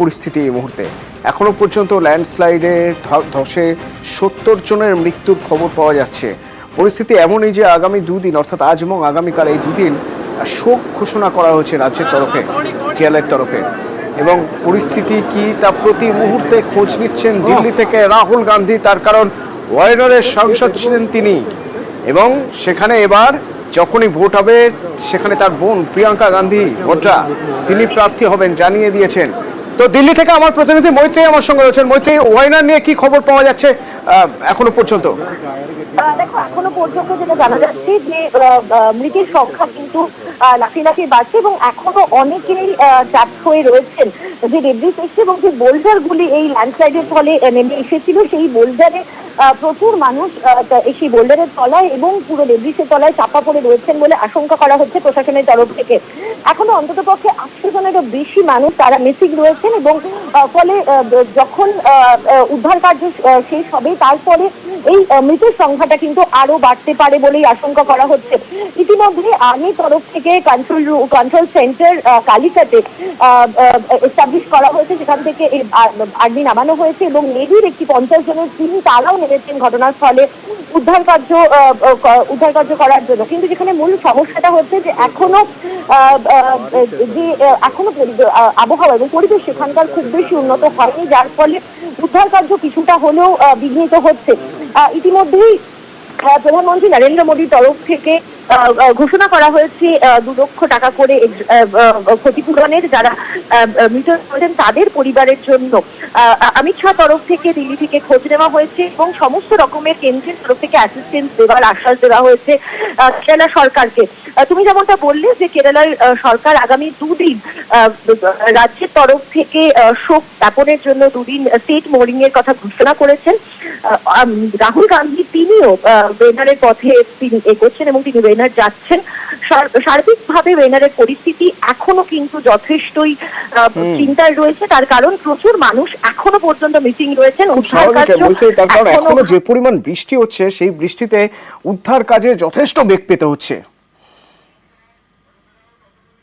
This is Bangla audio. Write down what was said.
পরিস্থিতি এই মুহূর্তে এখনো পর্যন্ত ল্যান্ডস্লাইডে ধসে 70 জনের মৃত্যুর খবর পাওয়া যাচ্ছে। পরিস্থিতি এমনই যে আগামী দুদিন অর্থাৎ আজ এবং আগামীকাল এই দুদিন শোক ঘোষণা করা হয়েছে রাজ্যের তরফে, কেরলের তরফে। এবং পরিস্থিতি কি তা প্রতি মুহূর্তে খোঁজ নিচ্ছেন দিল্লি থেকে রাহুল গান্ধী, তার কারণ ওয়াইনারের সাংসদ ছিলেন তিনি এবং সেখানে এবার যখনই ভোট হবে সেখানে তার বোন প্রিয়াঙ্কা গান্ধী ভোটরা তিনি প্রার্থী হবেন জানিয়ে দিয়েছেন। তো দিল্লি থেকে আমার প্রতিনিধি মৈত্রী আমার সঙ্গে রয়েছেন। মৈত্রী, ওয়াইনার নিয়ে কি খবর পাওয়া যাচ্ছে এখনো পর্যন্ত? দেখো, এখনো পর্যন্ত যেটা জানা যাচ্ছে যে মৃতের সংখ্যা কিন্তু লাফিয়ে লাফিয়ে বাড়ছে এবং এখনো অনেকেই চাপ হয়ে রয়েছেন যে ডেব্রিস এসছে এবং যে বোল্ডারগুলি এই ল্যান্ডস্লাইডের ফলে নেমে এসেছিল সেই বোল্ডারে প্রচুর মানুষ সেই বোল্ডারের তলায় এবং পুরো ডেব্রিসের তলায় চাপা পড়ে রয়েছেন বলে আশঙ্কা করা হচ্ছে প্রশাসনের তরফ থেকে। এখনো অন্ততপক্ষে 800 জনেরও বেশি মানুষ তারা মিসিং রয়েছেন এবং ফলে যখন উদ্ধার কার্য শেষ হবে তারপরে এই মৃতের সংখ্যাটা কিন্তু আরো বাড়তে পারে বলেই আশঙ্কা করা হচ্ছে। ইতিমধ্যে আর্মির তরফ থেকে কন্ট্রোল সেন্টার কালিকাতে এস্টাবলিশ করা হয়েছে, সেখান থেকে আর্মি নামানো হয়েছে এবং নেভির একটি 50 জনের টিম তারাও নেমেছেন ঘটনাস্থলে উদ্ধার কার্য করার জন্য। কিন্তু যেখানে মূল সমস্যাটা হচ্ছে যে এখনো আবহাওয়া এবং পরিবেশ সেখানকার খুব বেশি উন্নত হয়নি, যার ফলে উদ্ধার কার্য কিছুটা হলেও বিঘ্নিত হচ্ছে। ইতিমধ্যেই প্রধানমন্ত্রী নরেন্দ্র মোদীর তরফ থেকে ঘোষণা করা হয়েছে 2 লক্ষ টাকা করে ক্ষতিপূরণের, যারা মৃত হয়েছেন তাদের পরিবারের জন্য। অমিত শাহ তরফ থেকে দিল্লি থেকে খোঁজ নেওয়া হয়েছে এবং সমস্ত রকমের কেন্দ্রের তরফ থেকে অ্যাসিস্ট্যান্স দেওয়ার আশ্বাস দেওয়া হয়েছে কেরালা সরকারকে। তুমি যেমনটা বললে যে কেরালার সরকার আগামী 2 দিন রাজ্যের তরফ থেকে শোক জ্ঞাপনের জন্য 2 দিন স্টেট মোর্নিং এর কথা ঘোষণা করেছেন। রাহুল গান্ধী তিনিও ওয়েনারের পথে তিনি এগোচ্ছেন এবং তিনি ওয়েনার যাচ্ছেন। সার্বিকভাবে ওয়েনারের পরিস্থিতি এখনো কিন্তু যথেষ্টই চিন্তায় রয়েছে, তার কারণ প্রচুর মানুষ এখনো পর্যন্ত মিসিং রয়েছেন। এখনো যে পরিমাণ বৃষ্টি হচ্ছে সেই বৃষ্টিতে উদ্ধার কাজে যথেষ্ট বেগ পেতে হচ্ছে।